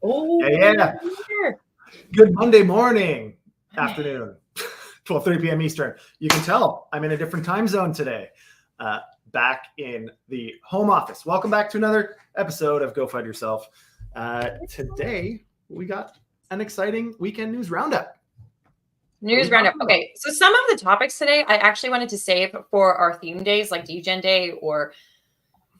Oh, yeah. Good Monday morning, afternoon, 12:30 p.m. Eastern. You can tell I'm in a different time zone today, back in the home office. Welcome back to another episode of Go FUD Yourself. Today, we got an exciting weekend news roundup. Okay, so some of the topics today I actually wanted to save for our theme days like Degen Day or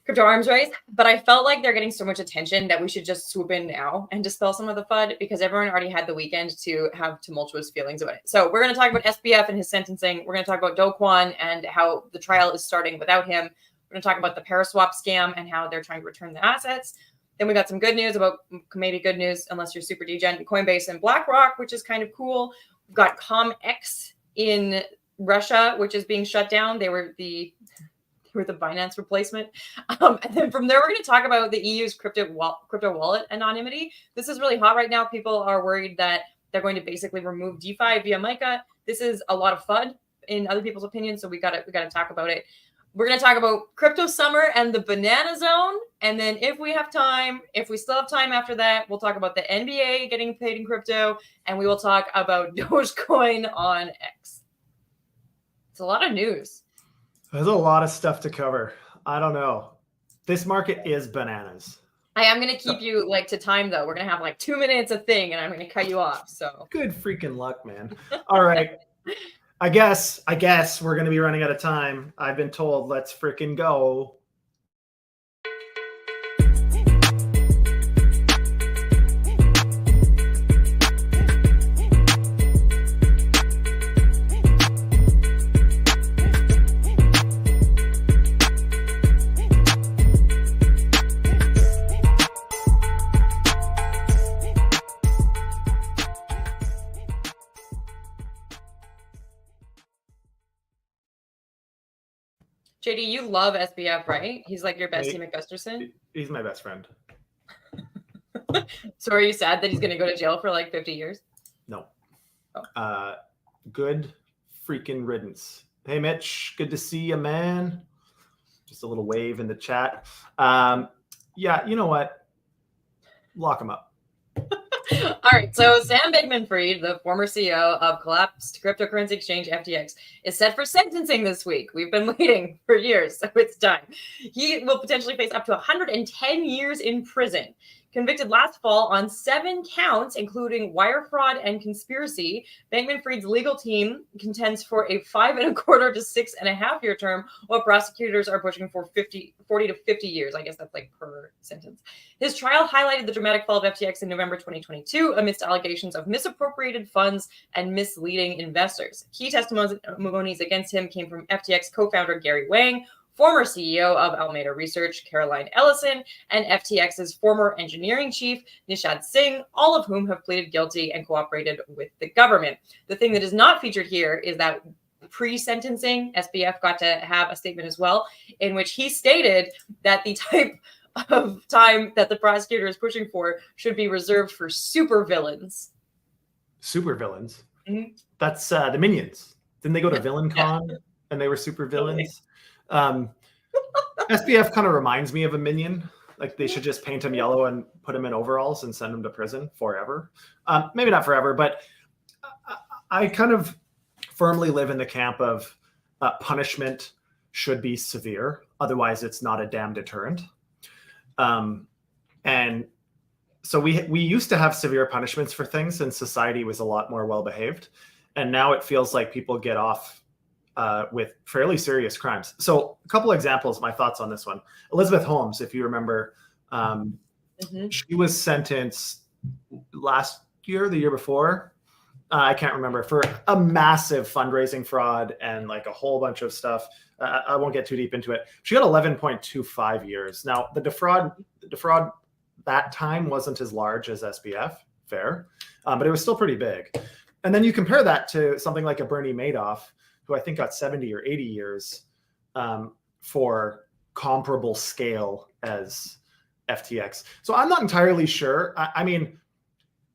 Crypto Arms Race, but I felt like they're getting so much attention that we should just swoop in now and dispel some of the FUD because everyone already had the weekend to have tumultuous feelings about it. So we're going to talk about SBF and his sentencing. We're going to talk about Kwon and how the trial is starting without him. We're going to talk about the ParaSwap scam and how they're trying to return the assets. Then we got some good news about, maybe good news unless you're super degen, Coinbase and BlackRock, which is kind of cool. We've got ComX in Russia, which is being shut down. They were the Binance replacement. And then from there, we're going to talk about the EU's crypto wallet anonymity. This is really hot right now. People are worried that they're going to basically remove DeFi via MiCA. This is a lot of FUD in other people's opinions, so we got to talk about it. We're going to talk about crypto summer and the banana zone. And then if we have time, if we still have time after that, we'll talk about the NBA getting paid in crypto, and we will talk about Dogecoin on X. It's a lot of news. There's a lot of stuff to cover. I don't know. This market is bananas. I am going to keep you to time though. We're going to have 2 minutes a thing and I'm going to cut you off. So good freaking luck, man. All right. I guess we're going to be running out of time. I've been told let's freaking go. JD, you love SBF, right? He's like your bestie McGusterson. He's my best friend. So are you sad that he's going to go to jail for 50 years? No. Oh. Good freaking riddance. Hey, Mitch. Good to see you, man. Just a little wave in the chat. Yeah, you know what? Lock him up. All right, so Sam Bankman-Fried, the former CEO of collapsed cryptocurrency exchange FTX, is set for sentencing this week. We've been waiting for years, so it's time. He will potentially face up to 110 years in prison. Convicted last fall on 7 counts, including wire fraud and conspiracy, Bankman-Fried's legal team contends for a 5.25 to 6.5 year term, while prosecutors are pushing for 40 to 50 years. I guess that's per sentence. His trial highlighted the dramatic fall of FTX in November 2022 amidst allegations of misappropriated funds and misleading investors. Key testimonies against him came from FTX co-founder Gary Wang, former CEO of Alameda Research, Caroline Ellison, and FTX's former engineering chief, Nishad Singh, all of whom have pleaded guilty and cooperated with the government. The thing that is not featured here is that pre-sentencing, SBF got to have a statement as well, in which he stated that the type of time that the prosecutor is pushing for should be reserved for supervillains. Supervillains? Mm-hmm. That's the Minions. Didn't they go to VillainCon and they were supervillains? SBF kind of reminds me of a minion. They should just paint him yellow and put him in overalls and send him to prison forever. Maybe not forever, but I kind of firmly live in the camp of punishment should be severe. Otherwise, it's not a damn deterrent. And so we used to have severe punishments for things, and society was a lot more well-behaved. And now it feels like people get off with fairly serious crimes. So a couple examples, my thoughts on this one. Elizabeth Holmes, if you remember, she was sentenced last year, the year before, I can't remember, for a massive fundraising fraud and a whole bunch of stuff. I won't get too deep into it. She got 11.25 years. Now, the defraud that time wasn't as large as SBF, fair, but it was still pretty big. And then you compare that to something like a Bernie Madoff, who I think got 70 or 80 years for comparable scale as FTX. So I'm not entirely sure. I mean,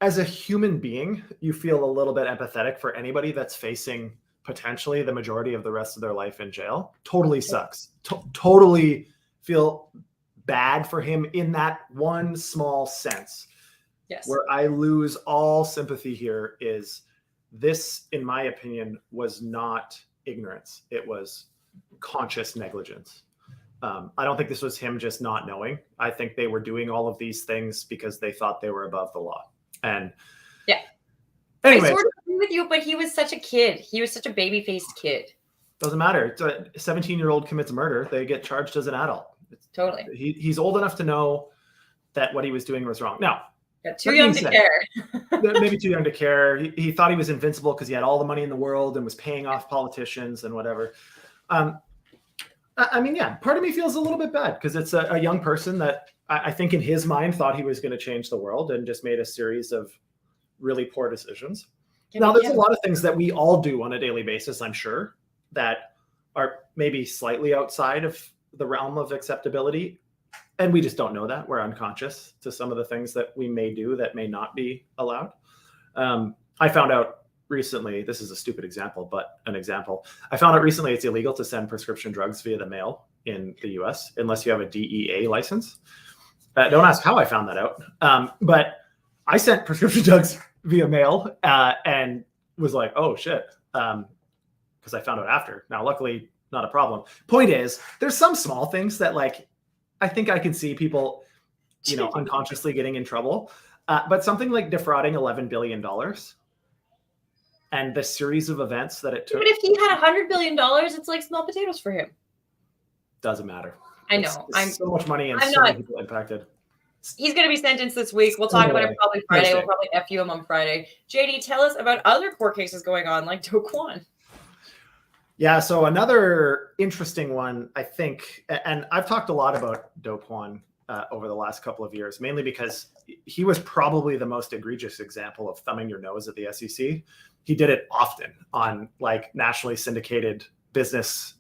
as a human being, you feel a little bit empathetic for anybody that's facing potentially the majority of the rest of their life in jail. Totally sucks. Totally feel bad for him in that one small sense. Yes. Where I lose all sympathy here is this, in my opinion, was not ignorance. It was conscious negligence. I don't think this was him just not knowing. I think they were doing all of these things because they thought they were above the law. And yeah. Anyways, I sort of agree with you, but he was such a kid. He was such a baby-faced kid. Doesn't matter. A 17-year-old commits murder. They get charged as an adult. Totally. He's old enough to know that what he was doing was wrong. Now, too young to care. Maybe too young to care. He thought he was invincible because he had all the money in the world and was paying off politicians and whatever. I mean, yeah, part of me feels a little bit bad because it's a young person that I think in his mind thought he was going to change the world and just made a series of really poor decisions. Now, there's a lot of things that we all do on a daily basis, I'm sure, that are maybe slightly outside of the realm of acceptability. And we just don't know that. We're unconscious to some of the things that we may do that may not be allowed. I found out recently, this is a stupid example, but an example. I found out recently it's illegal to send prescription drugs via the mail in the US unless you have a DEA license. Don't ask how I found that out. But I sent prescription drugs via mail and was like, oh shit, because I found out after. Now, luckily, not a problem. Point is, there's some small things that like, I think I can see people, unconsciously getting in trouble. But something like defrauding $11 billion and the series of events that it took. But if he had $100 billion, it's like small potatoes for him. Doesn't matter. I know. It's so much money and so many people impacted. He's going to be sentenced this week. We'll talk about it probably Friday. We'll probably FU him on Friday. JD, tell us about other court cases going on, like Kwon. Yeah, so another interesting one, I think, and I've talked a lot about Kwon over the last couple of years, mainly because he was probably the most egregious example of thumbing your nose at the SEC. He did it often on like nationally syndicated business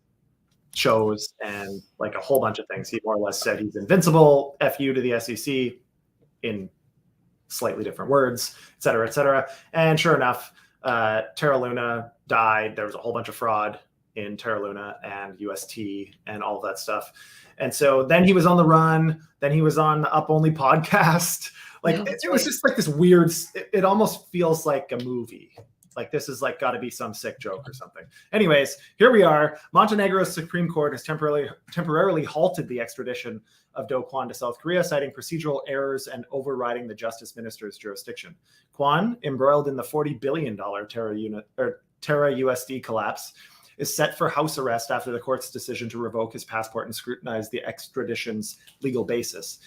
shows and like a whole bunch of things. He more or less said he's invincible, FU to the SEC in slightly different words, et cetera, et cetera. And sure enough, Terra Luna died. There was a whole bunch of fraud in Terra Luna and UST and all of that stuff. And so then he was on the run. Then he was on the Up Only podcast. Like it was just like this weird, it almost feels like a movie. Like this is like got to be some sick joke or something. Anyways, here we are. Montenegro's Supreme Court has temporarily halted the extradition of Kwon to South Korea, citing procedural errors and overriding the justice minister's jurisdiction. Kwon, embroiled in the $40 billion Terra USD collapse, is set for house arrest after the court's decision to revoke his passport and scrutinize the extradition's legal basis.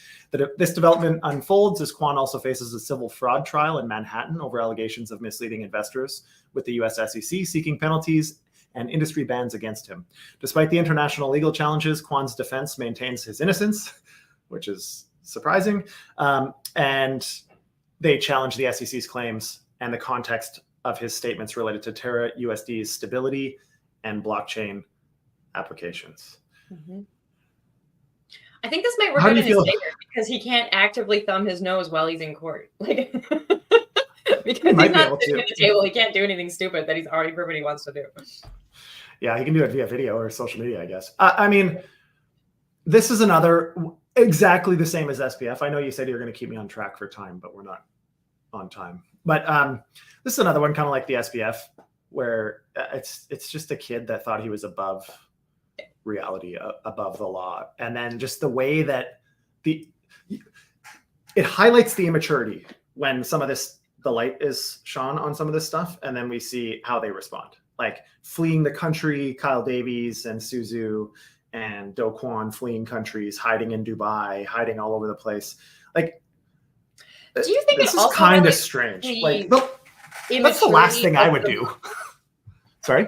This development unfolds as Kwon also faces a civil fraud trial in Manhattan over allegations of misleading investors, with the US SEC seeking penalties and industry bans against him. Despite the international legal challenges, Kwon's defense maintains his innocence, which is surprising, and they challenge the SEC's claims and the context of his statements related to Terra USD's stability and blockchain applications. Mm-hmm. I think this might work out in his favor because he can't actively thumb his nose while he's in court. Like, because he's not sitting at the table, he can't do anything stupid that he's already proven he wants to do. Yeah, he can do it via video or social media, I guess. I mean, this is another exactly the same as SBF. I know you said you were going to keep me on track for time, but we're not on time. But this is another one kind of like the SBF, where it's just a kid that thought he was above reality, above the law. And then just the way that it highlights the immaturity when some of the light is shone on some of this stuff. And then we see how they respond, like fleeing the country, Kyle Davies and Suzu and Kwon fleeing countries, hiding in Dubai, hiding all over the place. Like, do you think this is kind of strange? Like, that's the last thing I would do. Sorry?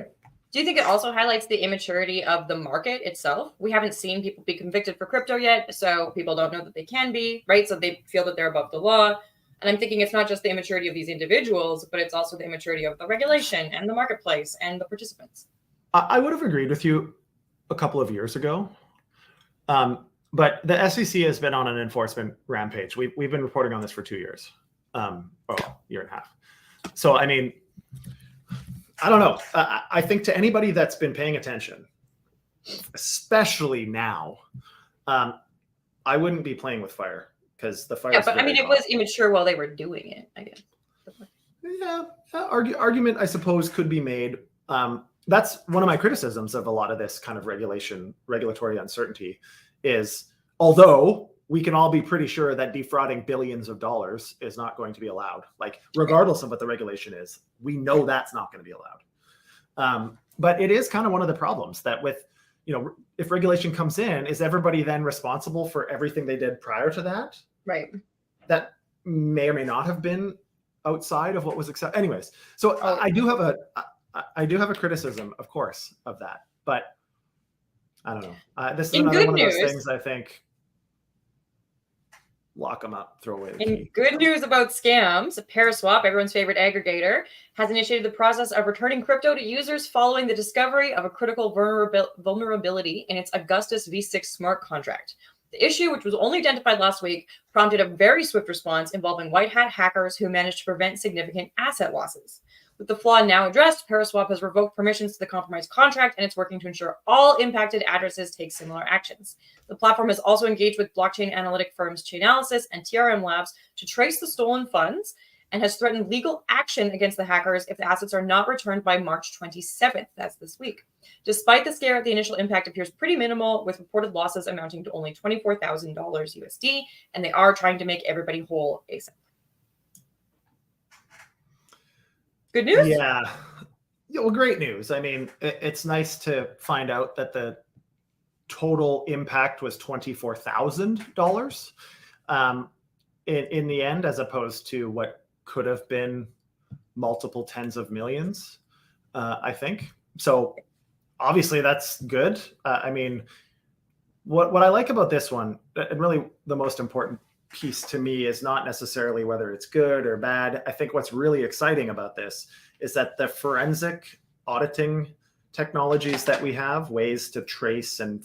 Do you think it also highlights the immaturity of the market itself? We haven't seen people be convicted for crypto yet, so people don't know that they can be, right? So they feel that they're above the law. And I'm thinking it's not just the immaturity of these individuals, but it's also the immaturity of the regulation and the marketplace and the participants. I would have agreed with you a couple of years ago. But the SEC has been on an enforcement rampage. We've been reporting on this for 2 years, year and a half. So, I mean, I don't know. I think to anybody that's been paying attention, especially now, I wouldn't be playing with fire because the fire. Yeah, but I mean, it was immature while they were doing it, I guess. Yeah, argument I suppose could be made. That's one of my criticisms of a lot of this kind of regulatory uncertainty is, although we can all be pretty sure that defrauding billions of dollars is not going to be allowed, like regardless of what the regulation is, we know that's not going to be allowed. But it is kind of one of the problems that with, if regulation comes in, is everybody then responsible for everything they did prior to that? Right. That may or may not have been outside of what was accepted. Anyways, so I do have a criticism, of course, of that, but I don't know. This is another one of those things I think. Lock them up, throw away the key. In good news about scams, ParaSwap, everyone's favorite aggregator, has initiated the process of returning crypto to users following the discovery of a critical vulnerability in its Augustus V6 smart contract. The issue, which was only identified last week, prompted a very swift response involving white hat hackers who managed to prevent significant asset losses. With the flaw now addressed, ParaSwap has revoked permissions to the compromised contract, and it's working to ensure all impacted addresses take similar actions. The platform has also engaged with blockchain analytic firms Chainalysis and TRM Labs to trace the stolen funds and has threatened legal action against the hackers if the assets are not returned by March 27th. That's this week. Despite the scare, the initial impact appears pretty minimal, with reported losses amounting to only $24,000 USD, and they are trying to make everybody whole ASAP. Good news? Yeah. Well, great news. I mean, it's nice to find out that the total impact was $24,000 in the end, as opposed to what could have been multiple tens of millions, I think. So obviously that's good. I mean, what I like about this one, and really the most important piece to me, is not necessarily whether it's good or bad. I think what's really exciting about this is that the forensic auditing technologies that we have, ways to trace and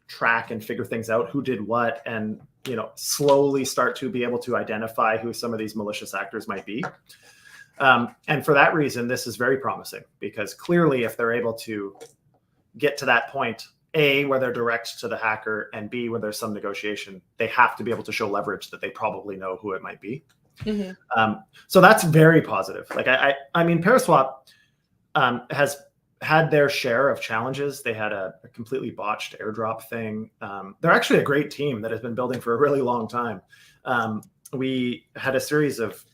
track and figure things out, who did what, and slowly start to be able to identify who some of these malicious actors might be. And for that reason, this is very promising, because clearly if they're able to get to that point, A, where they're direct to the hacker, and B, where there's some negotiation, they have to be able to show leverage that they probably know who it might be. Mm-hmm. So that's very positive. Like I mean, ParaSwap has had their share of challenges. They had a completely botched airdrop thing. They're actually a great team that has been building for a really long time. We had a series of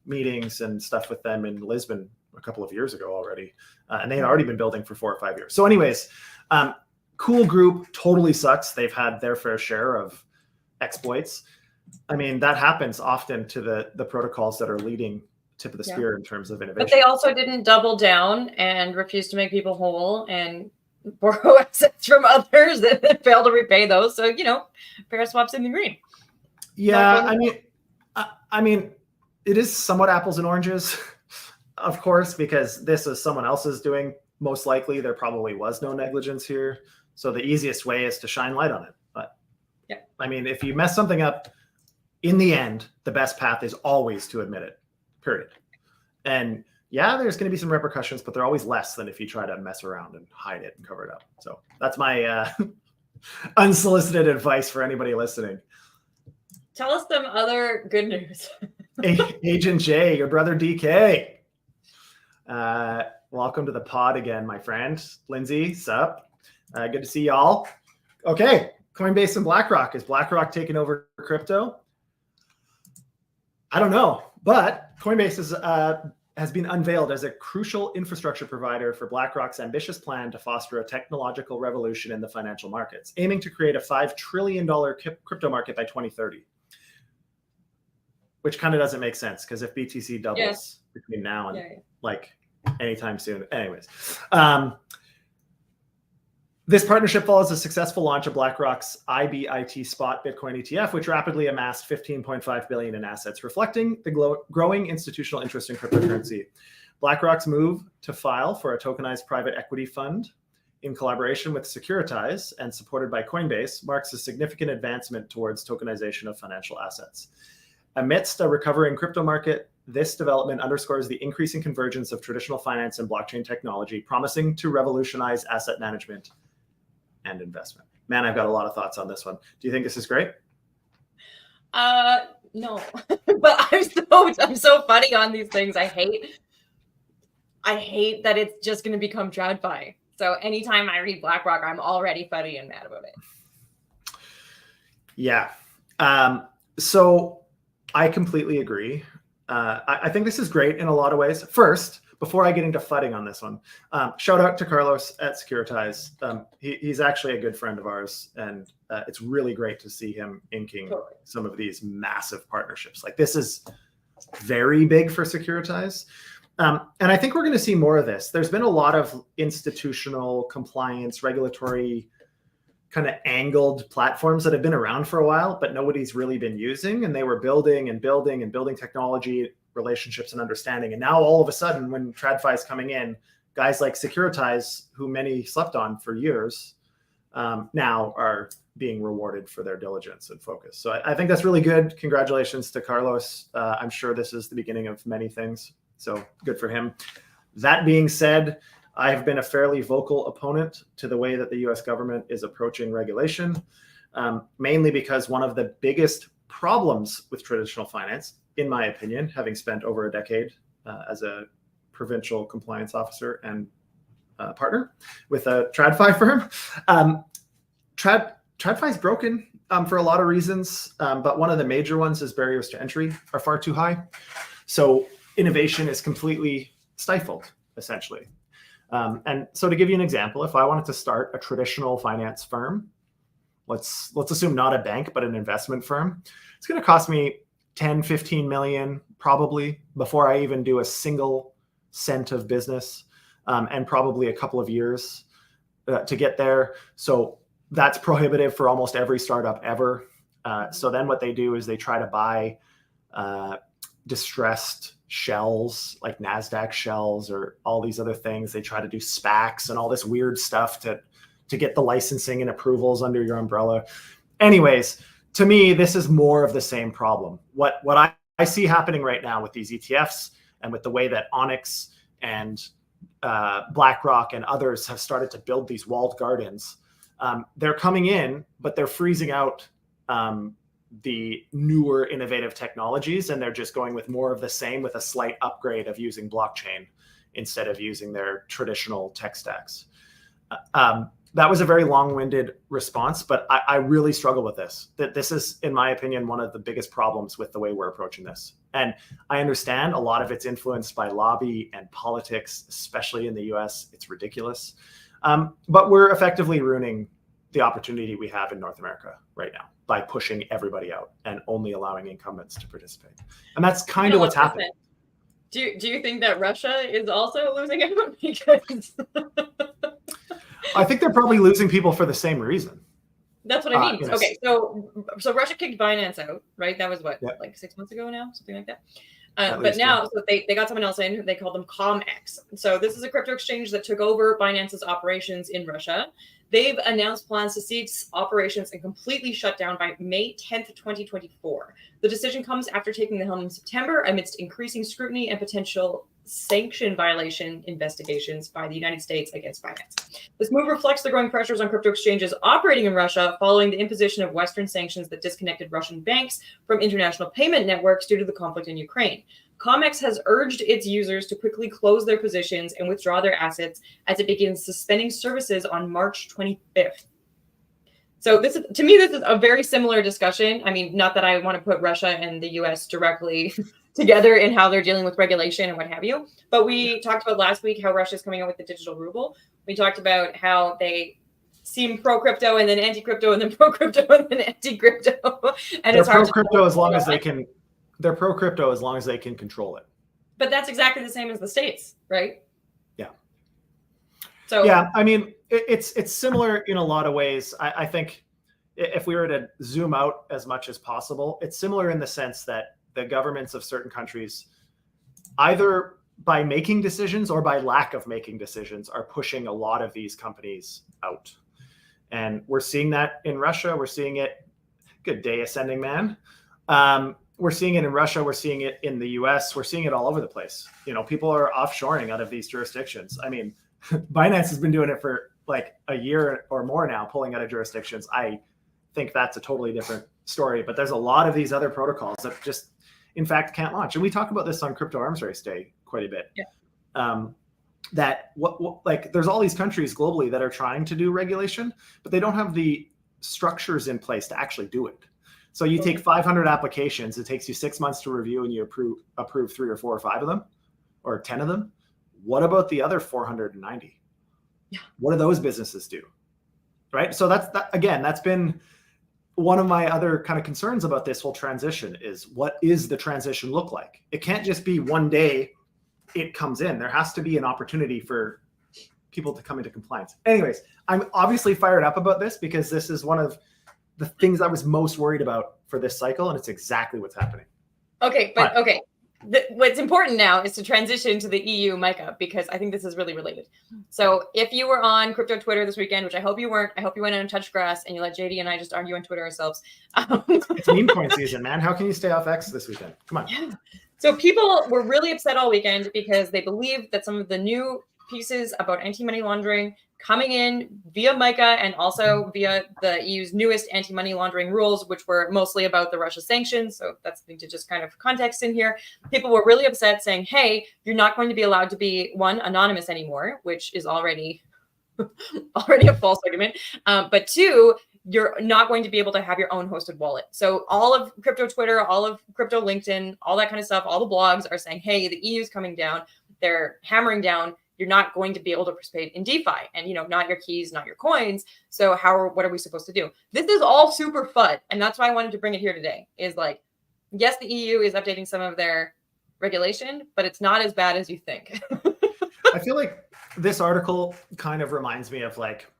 meetings and stuff with them in Lisbon a couple of years ago already, and they had already been building for 4 or 5 years. So anyways, cool group, totally sucks. They've had their fair share of exploits. I mean, that happens often to the protocols that are leading tip of the spear in terms of innovation. But they also didn't double down and refuse to make people whole and borrow assets from others that fail to repay those. So, ParaSwap's in the green. Yeah, I mean, it is somewhat apples and oranges, of course, because this is someone else's doing. Most likely, there probably was no negligence here. So the easiest way is to shine light on it. But yeah, I mean, if you mess something up, in the end, the best path is always to admit it, period. And yeah, there's going to be some repercussions, but they're always less than if you try to mess around and hide it and cover it up. So that's my unsolicited advice for anybody listening. Tell us some other good news. Agent J, your brother DK. Welcome to the pod again, my friend. Lindsay, sup? Good to see y'all. Okay, Coinbase and BlackRock. Is BlackRock taking over crypto? I don't know, but Coinbase has been unveiled as a crucial infrastructure provider for BlackRock's ambitious plan to foster a technological revolution in the financial markets, aiming to create a $5 trillion crypto market by 2030. Which kind of doesn't make sense, because if BTC doubles between now and like anytime soon. Anyways, this partnership follows the successful launch of BlackRock's IBIT Spot Bitcoin ETF, which rapidly amassed $15.5 billion in assets, reflecting the growing institutional interest in cryptocurrency. BlackRock's move to file for a tokenized private equity fund in collaboration with Securitize and supported by Coinbase marks a significant advancement towards tokenization of financial assets. Amidst a recovering crypto market, this development underscores the increasing convergence of traditional finance and blockchain technology, promising to revolutionize asset management and investment. Man, I've got a lot of thoughts on this one. Do you think this is great? No, but I'm so funny on these things. I hate that it's just going to become TradFi. So anytime I read BlackRock, I'm already funny and mad about it. Yeah. So I completely agree. I think this is great in a lot of ways. First, before I get into fudding on this one, shout out to Carlos at Securitize. He's actually a good friend of ours, and it's really great to see him inking some of these massive partnerships. Like, this is very big for Securitize. And I think we're going to see more of this. There's been a lot of institutional compliance, regulatory kind of angled platforms that have been around for a while, but nobody's really been using. And they were building technology, relationships, and understanding. And now all of a sudden, when TradFi is coming in, guys like Securitize, who many slept on for years, now are being rewarded for their diligence and focus. So I think that's really good. Congratulations to Carlos. I'm sure this is the beginning of many things. So good for him. That being said, I've been a fairly vocal opponent to the way that the US government is approaching regulation, mainly because one of the biggest problems with traditional finance, in my opinion, having spent over a decade as a provincial compliance officer and partner with a TradFi firm, TradFi is broken for a lot of reasons, but one of the major ones is barriers to entry are far too high. So innovation is completely stifled, essentially. And so to give you an example, if I wanted to start a traditional finance firm, let's assume not a bank, but an investment firm, it's going to cost me 10, 15 million probably before I even do a single cent of business, and probably a couple of years to get there. So that's prohibitive for almost every startup ever. So then what they do is they try to buy distressed shells, like NASDAQ shells or all these other things. They try to do SPACs and all this weird stuff to get the licensing and approvals under your umbrella. Anyways, to me, this is more of the same problem. What I see happening right now with these ETFs and with the way that Onyx and BlackRock and others have started to build these walled gardens, they're coming in, but they're freezing out the newer innovative technologies, and they're just going with more of the same with a slight upgrade of using blockchain instead of using their traditional tech stacks. That was a very long-winded response, but I really struggle with this. That this is, in my opinion, one of the biggest problems with the way we're approaching this. And I understand a lot of it's influenced by lobby and politics, especially in the US. It's ridiculous. But we're effectively ruining the opportunity we have in North America right now by pushing everybody out and only allowing incumbents to participate. And that's kind of what's happening. Do you think that Russia is also losing out? Because I think they're probably losing people for the same reason. That's what I mean. Okay, so Russia kicked Binance out, right? That was what, like 6 months ago now, something like that. But now, so they got someone else in. They called them ComEx. So this is a crypto exchange that took over Binance's operations in Russia. They've announced plans to cease operations and completely shut down by May 10th, 2024. The decision comes after taking the helm in September amidst increasing scrutiny and potential sanction violation investigations by the United States against Binance. This move reflects the growing pressures on crypto exchanges operating in Russia following the imposition of Western sanctions that disconnected Russian banks from international payment networks due to the conflict in Ukraine. ComEx has urged its users to quickly close their positions and withdraw their assets as it begins suspending services on March 25th. So this is, to me, this is a very similar discussion. I mean, not that I want to put Russia and the US directly together in how they're dealing with regulation and what have you. But we talked about last week how Russia is coming out with the digital ruble. We talked about how they seem pro-crypto and then anti-crypto and then pro-crypto and then anti-crypto. And it's hard pro-crypto as long as they can. They're pro-crypto as long as they can control it. But that's exactly the same as the States, right? Yeah. So yeah, I mean, it's similar in a lot of ways. I think if we were to zoom out as much as possible, it's similar in the sense that the governments of certain countries, either by making decisions or by lack of making decisions, are pushing a lot of these companies out. And we're seeing that in Russia. We're seeing it. Good day, Ascending Man. We're seeing it in Russia. We're seeing it in the US. We're seeing it all over the place. You know, people are offshoring out of these jurisdictions. I mean, Binance has been doing it for like a year or more now, pulling out of jurisdictions. I think that's a totally different story, but there's a lot of these other protocols that just, in fact, can't launch. And we talk about this on Crypto Arms Race Day quite a bit. Yeah. That like there's all these countries globally that are trying to do regulation, but they don't have the structures in place to actually do it. So you take 500 applications, it takes you 6 months to review, and you approve 3 or 4 or 5 of them, or 10 of them. What about the other 490? Yeah. What do those businesses do? Right. So that's been one of my other kind of concerns about this whole transition is, what is the transition look like? It can't just be one day it comes in. There has to be an opportunity for people to come into compliance. Anyways, I'm obviously fired up about this because this is one of the things I was most worried about for this cycle, and it's exactly what's happening. Okay, but okay. What's important now is to transition to the EU MiCA, because I think this is really related. So if you were on crypto Twitter this weekend, which I hope you weren't, I hope you went and touched grass and you let JD and I just argue on Twitter ourselves. It's meme coin season, man. How can you stay off X this weekend? Come on. Yeah. So people were really upset all weekend because they believe that some of the new pieces about anti-money laundering coming in via MiCA and also via the EU's newest anti-money laundering rules, which were mostly about the Russia sanctions. So that's something to just kind of context in here. People were really upset saying, hey, you're not going to be allowed to be, one, anonymous anymore, which is already a false argument. But two, you're not going to be able to have your own hosted wallet. So all of crypto Twitter, all of crypto LinkedIn, all that kind of stuff, all the blogs are saying, hey, the EU is coming down. They're hammering down. You're not going to be able to participate in DeFi, and not your keys, not your coins. So what are we supposed to do? This is all super FUD, and that's why I wanted to bring it here today. Is like, yes, the EU is updating some of their regulation, but it's not as bad as you think. I feel like this article kind of reminds me of like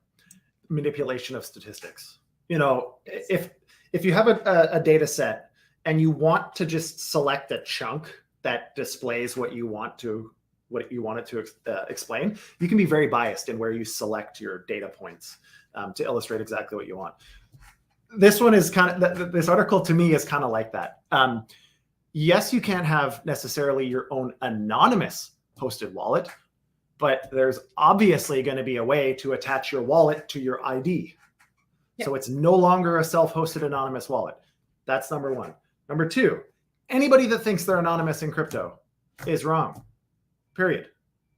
manipulation of statistics. If you have a data set and you want to just select a chunk that displays what you want it to explain, you can be very biased in where you select your data points to illustrate exactly what you want. This one is kind of, this article to me is kind of like that. Yes, you can't have necessarily your own anonymous hosted wallet, but there's obviously going to be a way to attach your wallet to your ID. Yep. So it's no longer a self-hosted anonymous wallet. That's number one. Number two, anybody that thinks they're anonymous in crypto is wrong. Period.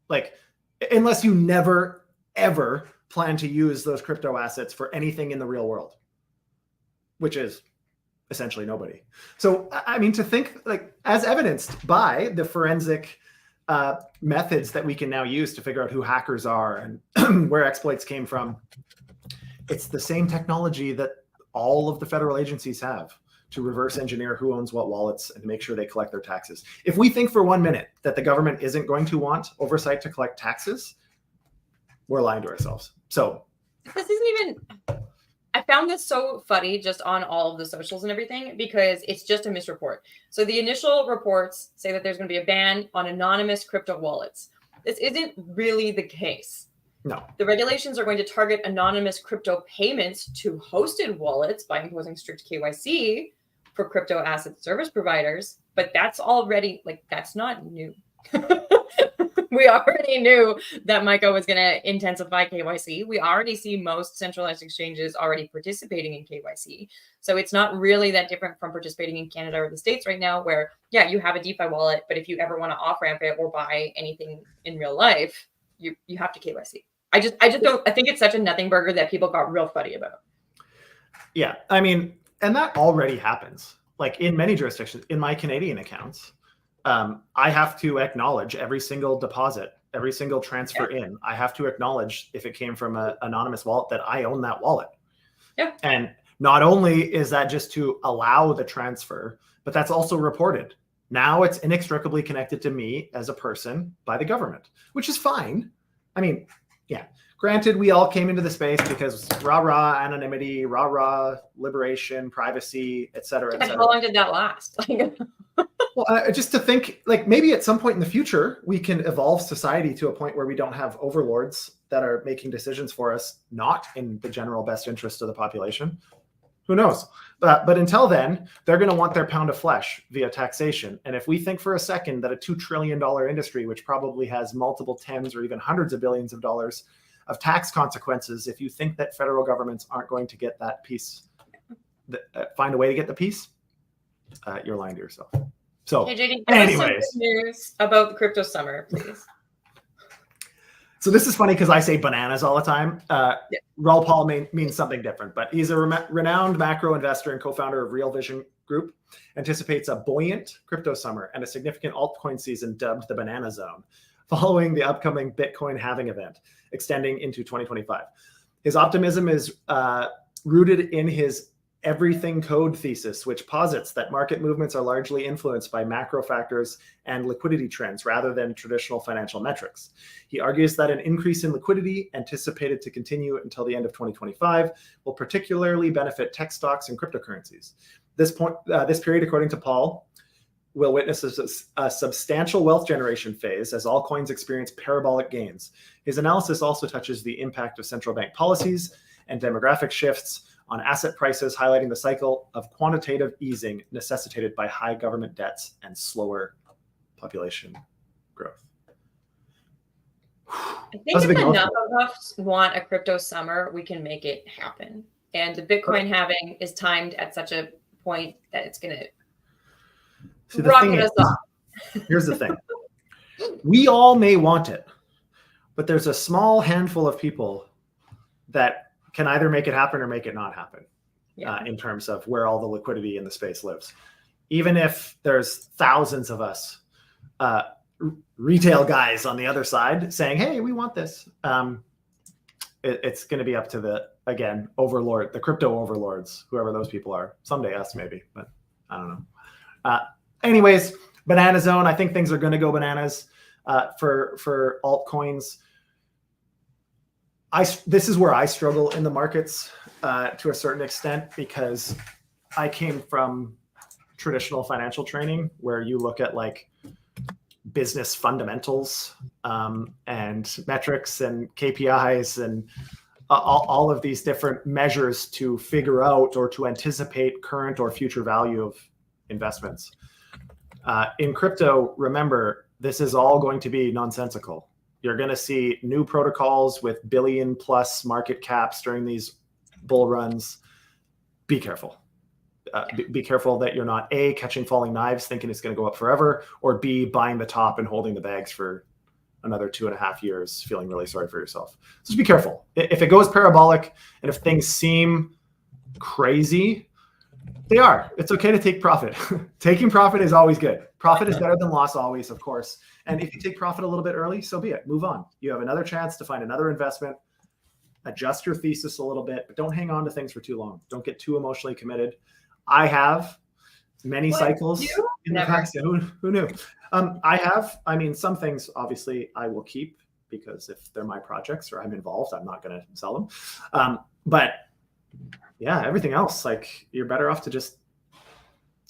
Like, unless you never, ever plan to use those crypto assets for anything in the real world, which is essentially nobody. So, I mean, to think like, as evidenced by the forensic methods that we can now use to figure out who hackers are and where exploits came from, it's the same technology that all of the federal agencies have to reverse engineer who owns what wallets and to make sure they collect their taxes. If we think for 1 minute that the government isn't going to want oversight to collect taxes, we're lying to ourselves. So this isn't even, I found this so funny just on all of the socials and everything, because it's just a misreport. So the initial reports say that there's going to be a ban on anonymous crypto wallets. This isn't really the case. No. The regulations are going to target anonymous crypto payments to hosted wallets by imposing strict KYC for crypto asset service providers. But that's already, like, that's not new. We already knew that MiCA was going to intensify KYC. We already see most centralized exchanges already participating in KYC. So it's not really that different from participating in Canada or the States right now, where, yeah, you have a DeFi wallet, but if you ever want to off-ramp it or buy anything in real life, you have to KYC. I just don't, I think it's such a nothing burger that people got real funny about. Yeah. I mean, and that already happens. Like in many jurisdictions, in my Canadian accounts, I have to acknowledge every single deposit, every single transfer in. I have to acknowledge if it came from an anonymous wallet that I own that wallet. Yeah. And not only is that just to allow the transfer, but that's also reported. Now it's inextricably connected to me as a person by the government, which is fine. I mean, yeah, granted, we all came into the space because rah-rah anonymity, rah-rah liberation, privacy, et cetera, et cetera. How long did that last? Well, just to think, like, maybe at some point in the future, we can evolve society to a point where we don't have overlords that are making decisions for us, not in the general best interest of the population. Who knows? But until then, they're going to want their pound of flesh via taxation. And if we think for a second that a $2 trillion industry, which probably has multiple tens or even hundreds of billions of dollars of tax consequences, if you think that federal governments aren't going to get that piece find a way to get the piece, you're lying to yourself. So hey, JD, anyways, some good news about the crypto summer, please. So this is funny because I say bananas all the time. Raul Paul means something different, but he's a renowned macro investor and co-founder of Real Vision Group, anticipates a buoyant crypto summer and a significant altcoin season dubbed the Banana Zone, following the upcoming Bitcoin halving event, extending into 2025. His optimism is rooted in his everything code thesis, which posits that market movements are largely influenced by macro factors and liquidity trends rather than traditional financial metrics. He argues that an increase in liquidity, anticipated to continue until the end of 2025, will particularly benefit tech stocks and cryptocurrencies. This period, according to Paul, will witness a substantial wealth generation phase as all coins experience parabolic gains. His analysis also touches the impact of central bank policies and demographic shifts on asset prices, highlighting the cycle of quantitative easing necessitated by high government debts and slower population growth. I think if enough of us want a crypto summer, we can make it happen. And the Bitcoin halving is timed at such a point that it's going to rocket us off. Here's the thing. We all may want it, but there's a small handful of people that can either make it happen or make it not happen, in terms of where all the liquidity in the space lives. Even if there's thousands of us retail guys on the other side saying, hey, we want this, it's going to be up to the crypto overlords, whoever those people are. Someday us maybe, but I don't know. Anyways, Banana Zone, I think things are going to go bananas for altcoins. This is where I struggle in the markets to a certain extent, because I came from traditional financial training where you look at like business fundamentals and metrics and KPIs and all of these different measures to figure out or to anticipate current or future value of investments. In crypto, remember, this is all going to be nonsensical. You're going to see new protocols with billion plus market caps during these bull runs. Be careful. Be careful that you're not A, catching falling knives thinking it's going to go up forever, or B, buying the top and holding the bags for another 2.5 years, feeling really sorry for yourself. So just be careful. If it goes parabolic and if things seem crazy, they are. It's okay to take profit. Taking profit is always good. Profit is better than loss always, of course. And if you take profit a little bit early, so be it. Move on. You have another chance to find another investment. Adjust your thesis a little bit, but don't hang on to things for too long. Don't get too emotionally committed. I have many cycles in the past. Who knew? Some things obviously I will keep because if they're my projects or I'm involved, I'm not going to sell them. But yeah, everything else, like, you're better off to just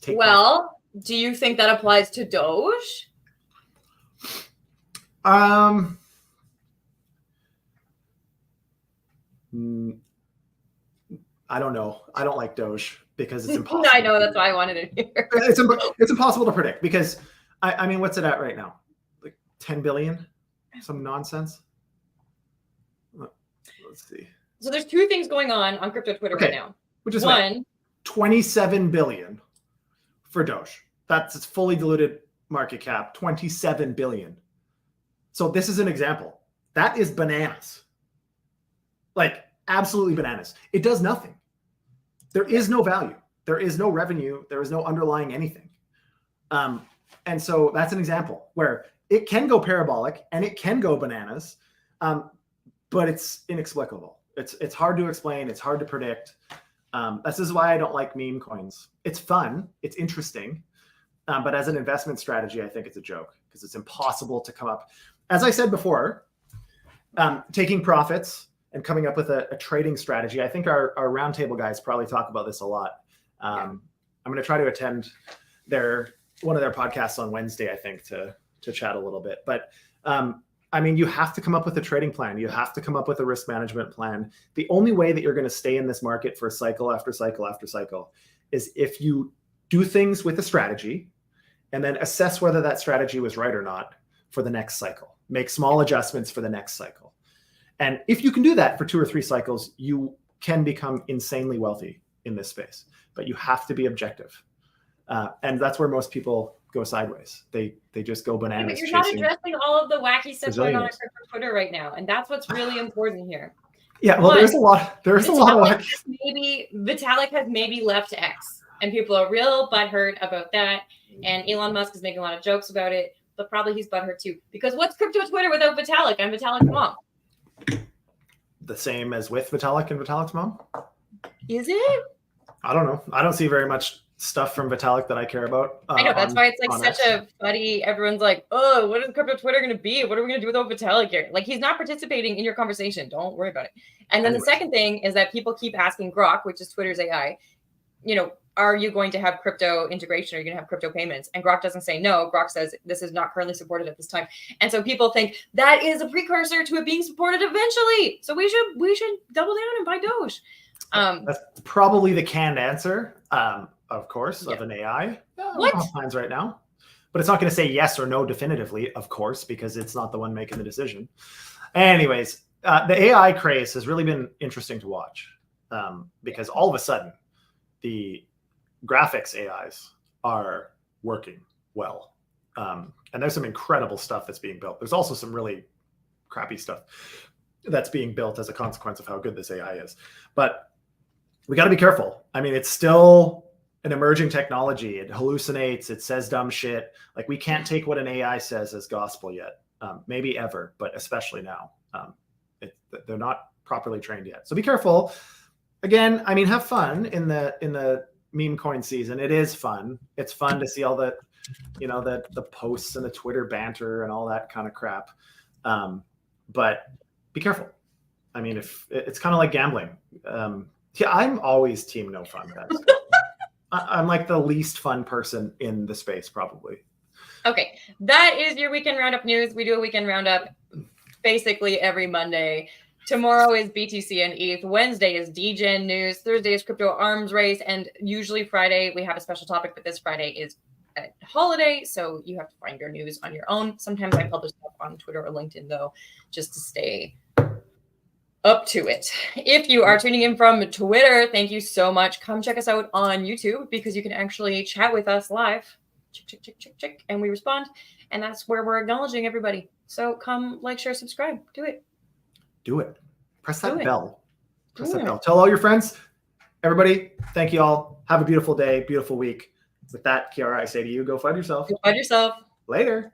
take. Well, do you think that applies to Doge? I don't know. I don't like Doge because it's impossible. I know, that's why I wanted it here. It's impossible to predict because I mean, what's it at right now? Like 10 billion? Some nonsense. Let's see. So there's two things going on crypto Twitter right now. Which is one, 27 billion for Doge. That's its fully diluted market cap, 27 billion. So this is an example. That is bananas. Like, absolutely bananas. It does nothing. There is no value. There is no revenue. There is no underlying anything. And so that's an example where it can go parabolic and it can go bananas, but it's inexplicable. It's hard to explain. It's hard to predict. This is why I don't like meme coins. It's fun. It's interesting. But as an investment strategy, I think it's a joke because it's impossible to come up. As I said before, taking profits and coming up with a trading strategy. I think our roundtable guys probably talk about this a lot. I'm going to try to attend one of their podcasts on Wednesday, I think, to chat a little bit. But I mean, you have to come up with a trading plan. You have to come up with a risk management plan. The only way that you're going to stay in this market for cycle after cycle after cycle is if you do things with a strategy and then assess whether that strategy was right or not for the next cycle. Make small adjustments for the next cycle. And if you can do that for 2 or 3 cycles, you can become insanely wealthy in this space. but you have to be objective. And that's where most people go sideways. They just go bananas. But you're not addressing all of the wacky stuff going on crypto Twitter right now, and that's what's really important here. Yeah, well, there's a lot of maybe Vitalik has maybe left X, and people are real butthurt about that. And Elon Musk is making a lot of jokes about it, but probably he's butthurt too. Because what's crypto Twitter without Vitalik and Vitalik's mom? The same as with Vitalik and Vitalik's mom? Is it? I don't know. I don't see very much stuff from Vitalik that I care about. I know, that's why it's like such a funny, everyone's like, oh, what is crypto Twitter going to be? What are we going to do without Vitalik here? Like, he's not participating in your conversation. Don't worry about it. And then the second thing is that people keep asking Grok, which is Twitter's AI, you know, are you going to have crypto integration? Are you going to have crypto payments? And Grok doesn't say no. Grok says this is not currently supported at this time. And so people think that is a precursor to it being supported eventually. So we should double down and buy Doge. That's probably the canned answer. Of course, of an AI. What? Plans right now, but it's not going to say yes or no definitively, of course, because it's not the one making the decision. Anyways, the AI craze has really been interesting to watch because all of a sudden the graphics AIs are working well, and there's some incredible stuff that's being built. There's also some really crappy stuff that's being built as a consequence of how good this AI is, but we got to be careful. I mean, it's still an emerging technology. It hallucinates. It says dumb shit. Like, we can't take what an AI says as gospel yet. Maybe ever, but especially now. They're not properly trained yet. So be careful. Again, I mean, have fun in the meme coin season. It is fun. It's fun to see all the, you know, the posts and the Twitter banter and all that kind of crap. But be careful. I mean, if it's kind of like gambling. Yeah, I'm always team no fun, guys. I'm like the least fun person in the space, probably. Okay, that is your weekend roundup news. We do a weekend roundup basically every Monday. Tomorrow is BTC and ETH. Wednesday is degen news. Thursday is crypto arms race. And usually Friday, we have a special topic, but this Friday is a holiday, so you have to find your news on your own. Sometimes I publish stuff on Twitter or LinkedIn, though, just to stay up to it. If you are tuning in from Twitter, thank you so much. Come check us out on YouTube because you can actually chat with us live. Check, and we respond. And that's where we're acknowledging everybody. So come like, share, subscribe. Do it. Do it. Press that bell. Press that bell. Tell all your friends. Everybody, thank you all. Have a beautiful day, beautiful week. With that, Ceara, I say to you, go FUD yourself. Go FUD yourself. Later.